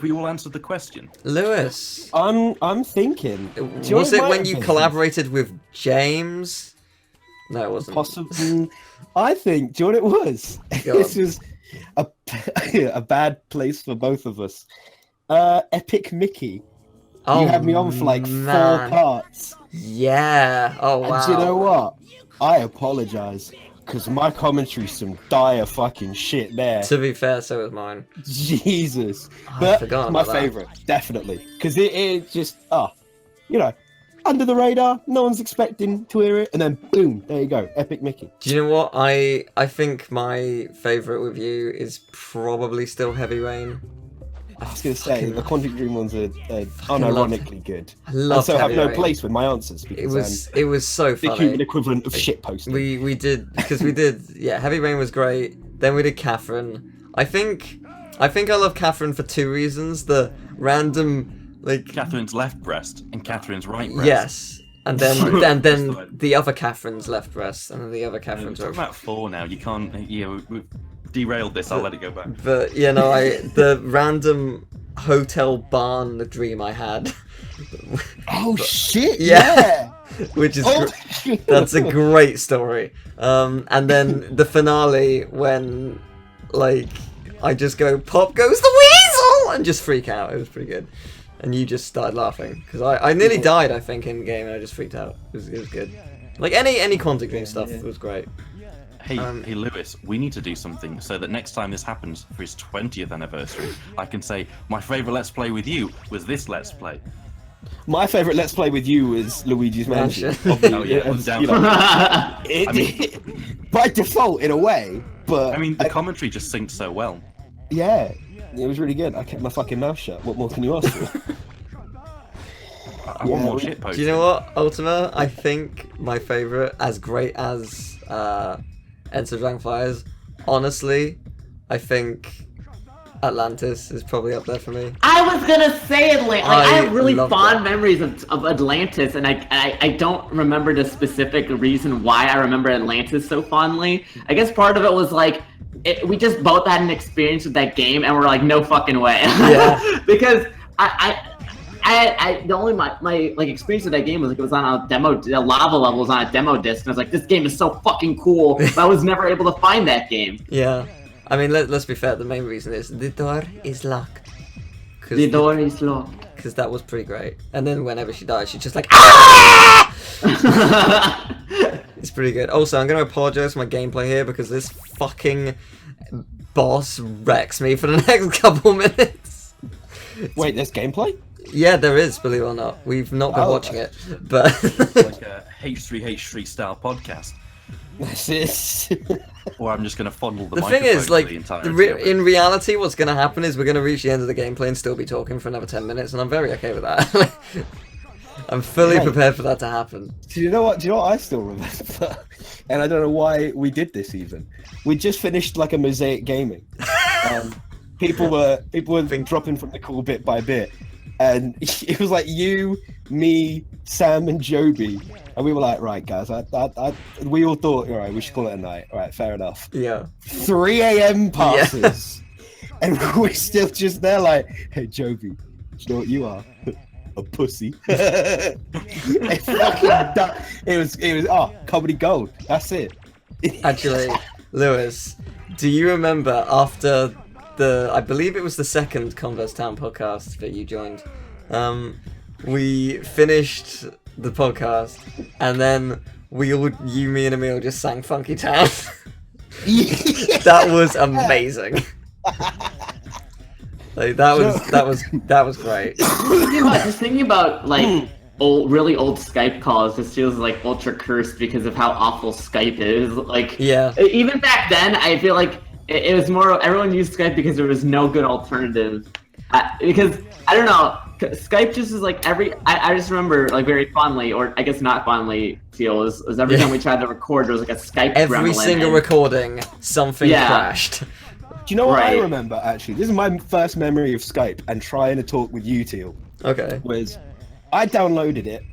we all answered the question? Lewis. I'm thinking. Was it when you collaborated with James? No, it wasn't. Possibly. I think. Do you know what it was? This was a bad place for both of us. Epic Mickey. Oh, you had me on for like man. 4 parts. Yeah. Oh wow. And do you know what? I apologize because my commentary some dire fucking shit there. To be fair, so was mine. Jesus. I But forgot my about that. favourite, definitely. Because it just, you know, under the radar, no one's expecting to hear it, and then boom, there you go, Epic Mickey. Do you know what? I think my favourite with you is probably still Heavy Rain. I was going to say, the Quantic Dream ones are love- unironically good. I love And so have Heavy no Rain. place with my answers because It was so the funny. human equivalent of shit posting. We did Heavy Rain was great. Then we did Catherine. I think I love Catherine for 2 reasons. The random Catherine's left breast and Catherine's right breast. Yes. And then the other Catherine's left breast and then the other We're Catherine's talking right. about 4 now. You can't. We've derailed this. I'll let it go back. But the random hotel barn dream I had. Oh shit! Yeah. Which is shit. that's a great story. And then the finale when I just go, "Pop goes the weasel!" and just freak out. It was pretty good. And you just started laughing because I nearly died, I think, in the game, and I just freaked out. It was good. Like any Quantic Dream stuff was great. Hey, Lewis, we need to do something so that next time this happens for his 20th anniversary, I can say my favourite Let's Play with you was this Let's Play. My favourite Let's Play with you was Luigi's Mansion. Oh yeah, it was down. You know, by default, in a way, but I mean, the commentary just synced so well. yeah, it was really good. I kept my fucking mouth shut. What more can you ask for? I want more shit posting. Do you know what, Ultima? I think my favourite, as great as Enter Dragonflies, honestly, I think Atlantis is probably up there for me. I was gonna say Atlantis. I have really love fond that. memories of Atlantis, and I don't remember the specific reason why I remember Atlantis so fondly. I guess part of it was like we just both had an experience with that game, and we're like, no fucking way. Yeah. Because the only my experience with that game was like it was on a demo. The lava level was on a demo disc, and I was like, this game is so fucking cool. But I was never able to find that game. Yeah. I mean, let's be fair, the main reason is the door is locked. The door is locked. Because that was pretty great. And then whenever she dies, she's just like, ah! It's pretty good. Also, I'm going to apologize for my gameplay here because this fucking boss wrecks me for the next couple minutes. Wait, there's gameplay? Yeah, there is, believe it or not. We've not been watching it, but... It's like a H3H3 style podcast. This is. Or I'm just going to fondle the The thing microphone is, for like, the entirety of it. in reality, what's going to happen is we're going to reach the end of the gameplay and still be talking for another 10 minutes, and I'm very okay with that. I'm fully prepared for that to happen. Do you know what I still remember? And I don't know why we did this even. We just finished like a Mosaic Gaming. People were dropping from the call bit by bit. And it was like you, me, Sam, and Joby, and we were like, right, guys, we all thought, all right, we should call it a night. All right, fair enough. Yeah. 3 a.m. passes, and we're still just there, like, hey, Joby, do you know what you are? A pussy. It was comedy gold. That's it. Actually, Lewis, do you remember after I believe it was the second Converse Town podcast that you joined, we finished the podcast, and then you, me, and Emil just sang Funky Town. That was amazing. Like that was great. Just thinking about like really old Skype calls, this feels like ultra cursed because of how awful Skype is. Like, yeah. Even back then, I feel like it was more everyone used Skype because there was no good alternative. Because I don't know, Skype just is like I just remember like very fondly, or I guess not fondly, Teal, was every time we tried to record, there was like a Skype Every gremlin, single recording, something crashed. Do you know what I Right. remember, actually? This is my first memory of Skype and trying to talk with you, Teal. Okay. Was I downloaded it,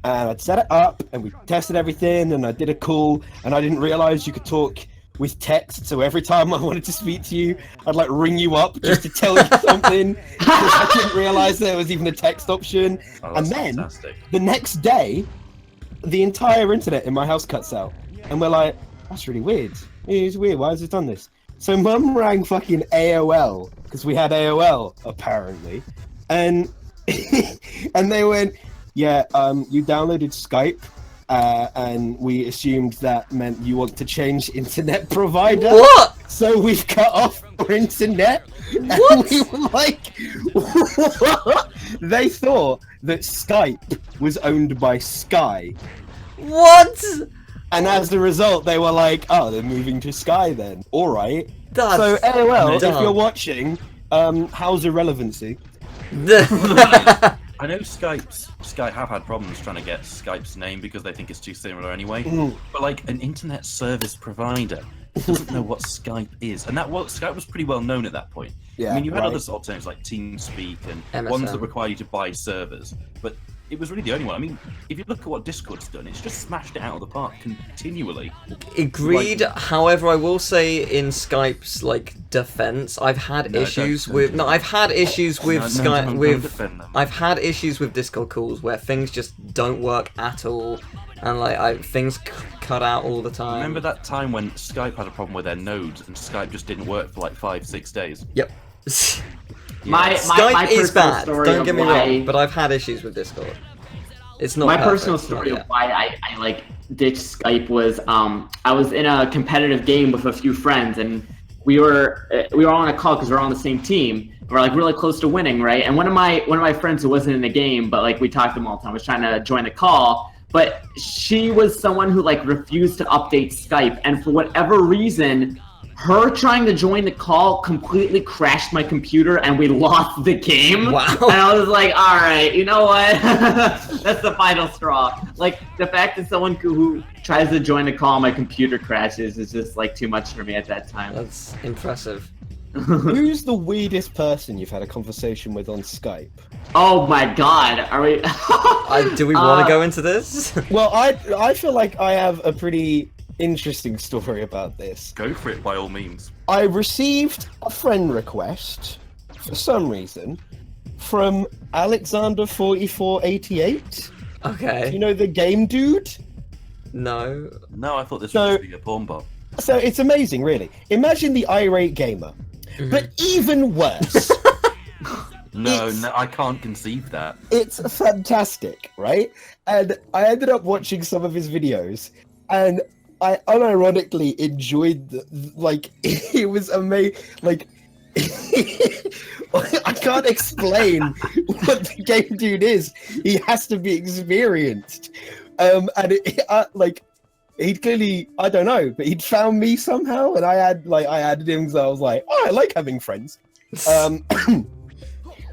and I'd set it up, and we tested everything, and I did a call, and I didn't realize you could talk with text. So every time I wanted to speak to you, I'd like ring you up just to tell you something. Because I didn't realize there was even a text option. Oh, And that's then fantastic. the next day, the entire internet in my house cuts out. And we're like, that's really weird. It's weird. Why has it done this? So Mum rang fucking AOL, because we had AOL, apparently. And and they went, yeah, you downloaded Skype, and we assumed that meant you want to change internet provider. What? So we've cut off our internet. What? And we were like, what? They thought that Skype was owned by Sky. What? And as a result, they were like, oh, they're moving to Sky then. All right. That's So AOL, if dumb. you're watching, how's irrelevancy? I know Skype have had problems trying to get Skype's name because they think it's too similar anyway. But like an internet service provider doesn't know what Skype is, and Skype was pretty well known at that point. Yeah, I mean, you had right. other alternatives like TeamSpeak and MSN. ones that require you to buy servers, but it was really the only one. I mean, if you look at what Discord's done, it's just smashed it out of the park continually. Agreed. However, I will say in Skype's like defense, I've had issues with I've had issues with Skype don't defend them. I've had issues with Discord calls where things just don't work at all, and like things cut out all the time. Remember that time when Skype had a problem with their nodes and Skype just didn't work for like 5-6 days? Yep. My Skype is personal bad. story Don't of get me why- wrong, but I've had issues with Discord. It's not My perfect, personal not story of yet. why I like ditched Skype was I was in a competitive game with a few friends, and we were all on a call because we're all on the same team. We're like really close to winning, right? And one of my friends who wasn't in the game, but like we talked to him all the time, was trying to join the call, but she was someone who like refused to update Skype, and for whatever reason, her trying to join the call completely crashed my computer and we lost the game. Wow. And I was like, all right, you know what? That's the final straw. Like, the fact that someone who tries to join a call and my computer crashes is just like too much for me at that time. That's impressive. Who's the weirdest person you've had a conversation with on Skype? Oh my god, are we... Do we want to go into this? Well, I feel like I have a pretty interesting story about this. Go for it by all means. I received a friend request, for some reason, from Alexander4488. Okay. You know the game dude? No. No, I thought this So- would just be a porn bot. So it's amazing, really. Imagine the irate gamer, but even worse. No, It's- I can't conceive that. It's fantastic, right? And I ended up watching some of his videos, and I unironically enjoyed like it was amazing. Like I can't explain what the game dude is. He has to be experienced, and like he'd clearly, I don't know, but he'd found me somehow, and I added him because I was like, oh, I like having friends.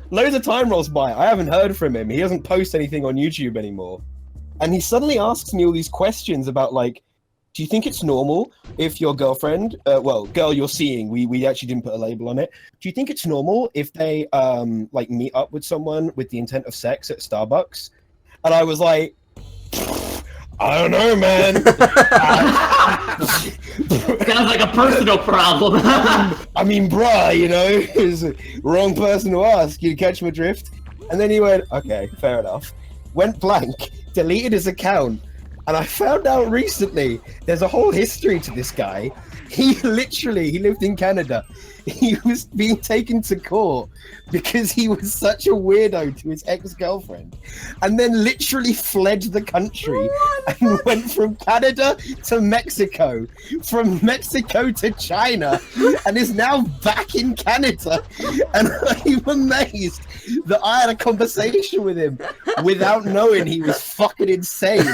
Loads of time rolls by. I haven't heard from him. He doesn't post anything on YouTube anymore. And he suddenly asks me all these questions about, like, do you think it's normal if your girlfriend, girl you're seeing, we actually didn't put a label on it. Do you think it's normal if they, like, meet up with someone with the intent of sex at Starbucks? And I was like, I don't know, man. Sounds like a personal problem. I mean, bruh, you know, is wrong person to ask. You catch my drift? And then he went, okay, fair enough. Went blank, deleted his account, and I found out recently there's a whole history to this guy. He lived in Canada. He was being taken to court because he was such a weirdo to his ex-girlfriend, and then literally fled the country and went from Canada to Mexico, from Mexico to China, and is now back in Canada. And I'm amazed that I had a conversation with him without knowing he was fucking insane.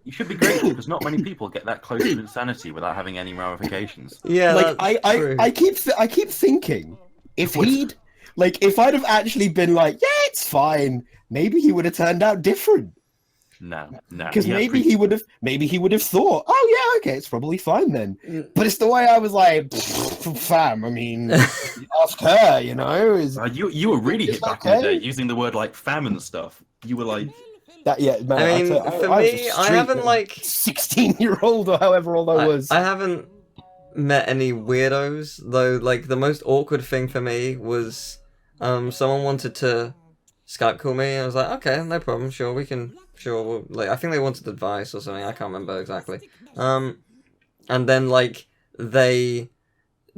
You should be grateful because not many people get that close to insanity without having any ramifications. Yeah, Like that's true. I keep thinking if I'd have actually been like, yeah, it's fine, maybe he would have turned out different. No. Because maybe he would have thought, oh yeah, okay, it's probably fine then. But it's the way I was like, fam, I mean, ask her, you know. You were really It's hit back in the okay. day using the word like fam and stuff. You were like, Yeah, man, I mean, for me, I haven't like 16-year-old or however old I was. I haven't met any weirdos though. Like the most awkward thing for me was, someone wanted to Skype call me. I was like, okay, no problem, sure, like I think they wanted advice or something. I can't remember exactly. And then like they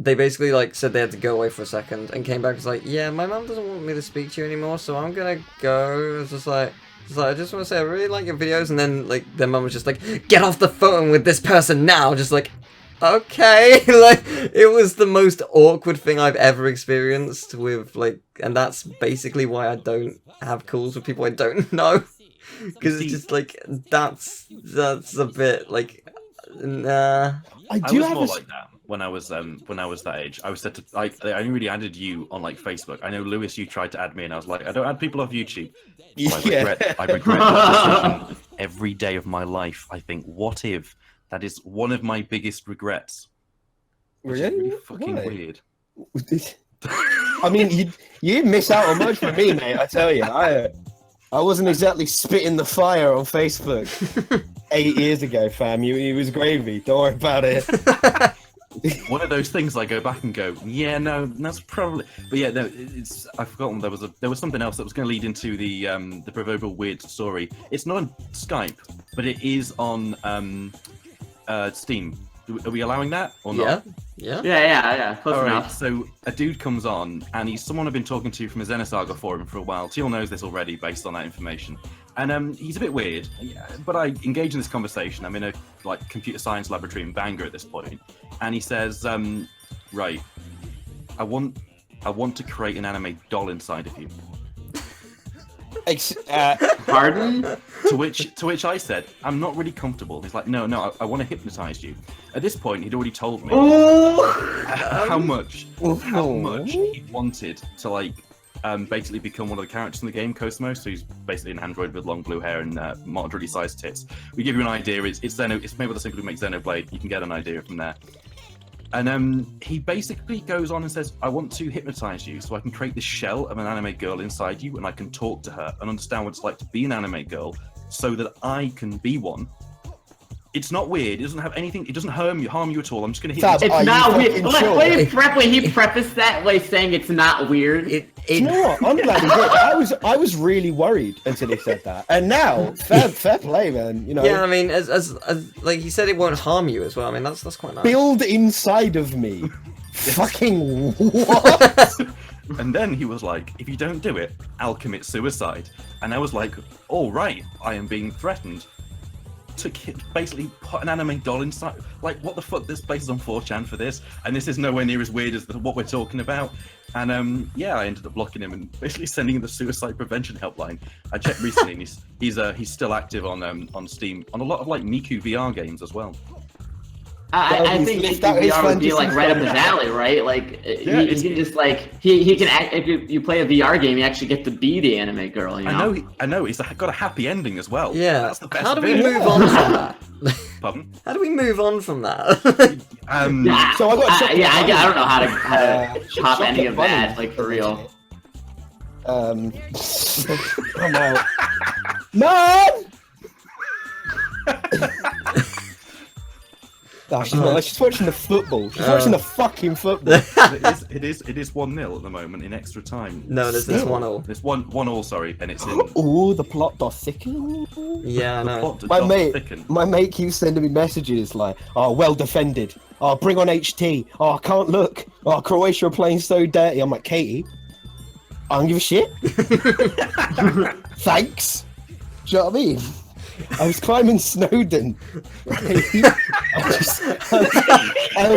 basically like said they had to go away for a second and came back and was like, yeah, my mum doesn't want me to speak to you anymore, so I'm gonna go. It's just like, I just want to say I really like your videos, and then like their mum was just like, get off the phone with this person now. Just like, okay, like it was the most awkward thing I've ever experienced with like, and that's basically why I don't have calls with people I don't know, because it's just like that's a bit like, nah. I was more like that when I was that age. I was said to I only really added you on like Facebook. I know Lewis, you tried to add me, and I was like, I don't add people off YouTube. So I regret that decision every day of my life. I think, what if that is one of my biggest regrets? Which is really fucking weird. I mean, you didn't miss out on much for me, mate. I tell you, I wasn't exactly spitting the fire on Facebook 8 years ago, fam. It was gravy. Don't worry about it. One of those things I go back and go, yeah, no, that's probably. But yeah, no, I've forgotten there was something else that was going to lead into the proverbial weird story. It's not on Skype, but it is on Steam. Are we allowing that or not? Yeah. Close enough. Right, so a dude comes on, and he's someone I've been talking to from a Xenosaga forum for a while. Teal knows this already based on that information. And he's a bit weird, but I engage in this conversation. I'm in a like computer science laboratory in Bangor at this point, and he says, right, I want to create an anime doll inside of you. Pardon? To which I said, I'm not really comfortable. He's like, no, I want to hypnotize you. At this point, he'd already told me how much he wanted to like basically become one of the characters in the game, Cosmos. So he's basically an android with long blue hair and moderately sized tits. We give you an idea. It's Xeno. It's made with a simply make Xenoblade. You can get an idea from there. And he basically goes on and says, I want to hypnotize you so I can create this shell of an anime girl inside you, and I can talk to her and understand what it's like to be an anime girl so that I can be one. It's not weird. It doesn't have anything. It doesn't harm you at all. I'm just going to hit you. It's not weird. Wait, he prefaced that by saying it's not weird. You know what? I'm glad he did. I was really worried until he said that, and now fair play, man. You know. Yeah, I mean, as like he said, it won't harm you as well. I mean, that's quite nice. Build inside of me. Fucking what? And then he was like, if you don't do it, I'll commit suicide. And I was like, all right, I am being threatened. To basically put an anime doll inside. Like, what the fuck? This place is on 4chan for this, and this is nowhere near as weird as what we're talking about. And yeah, I ended up blocking him and basically sending him the suicide prevention helpline. I checked recently, and he's still active on Steam on a lot of like Miku VR games as well. I think VR would be like right up his alley, right? Like he can just like he can act. If you play a VR game, you actually get to be the anime girl. You know? I know. He's got a happy ending as well. Yeah. That's the best. How do we move on from that? Pardon? How do we move on from that? So I don't know how to chop any of that, like for real. I'm out. Mom! Oh, she's watching the football. She's watching the fucking football. It is 1-0 at the moment in extra time. No, there's 1-0. There's 1-1, sorry, and it's in. Oh, the plot doth thicken. Yeah, I know. My mate keeps sending me messages like, "Oh, well defended. Oh, bring on HT. Oh, I can't look. Oh, Croatia are playing so dirty." I'm like, Katie, I don't give a shit. Thanks. Do you know what I mean? I was climbing Snowdon, right? I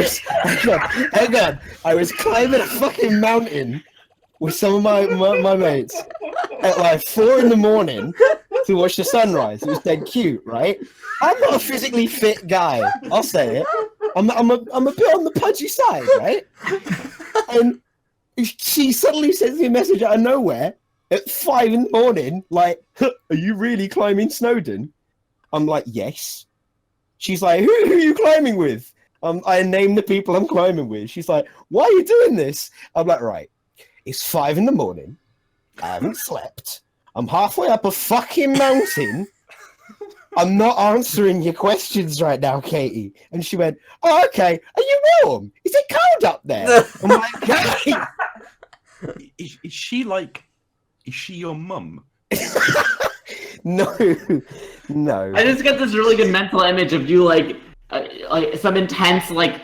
was climbing a fucking mountain with some of my mates at like 4 a.m. to watch the sunrise. It was dead cute, right? I'm not a physically fit guy. I'll say it. I'm a bit on the pudgy side, right? And she suddenly sends me a message out of nowhere at 5 a.m, like, "Are you really climbing Snowdon?" I'm like, "Yes." She's like, who are you climbing with? I name the people I'm climbing with. She's like, "Why are you doing this?" I'm like, "Right, it's 5 a.m. I haven't slept. I'm halfway up a fucking mountain. I'm not answering your questions right now, Katie. And she went, oh, okay. Are you warm? Is it cold up there? I'm like, Katie! Is she your mum? No. I just get this really good mental image of you like some intense like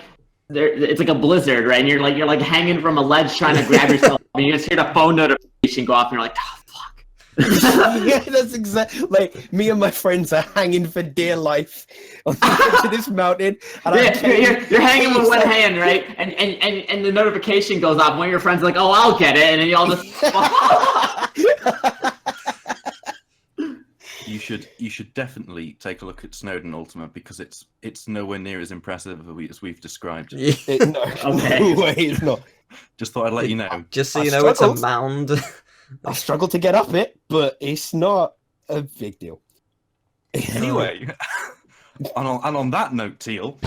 it's like a blizzard, right? And you're like hanging from a ledge trying to grab yourself, and you just hear the phone notification go off, and you're like, oh fuck. Yeah, that's exactly like me and my friends are hanging for dear life on the edge of this mountain. And You're hanging with one hand, right? And the notification goes off. One of your friends is like, oh, I'll get it, and then you all just. You should definitely take a look at Snowden Ultima because it's nowhere near as impressive as we've described. No way, it's not. Just thought I'd let you know. Just so you know, it's a mound. I struggled to get up it, but it's not a big deal. Anyway, and on that note, Teal.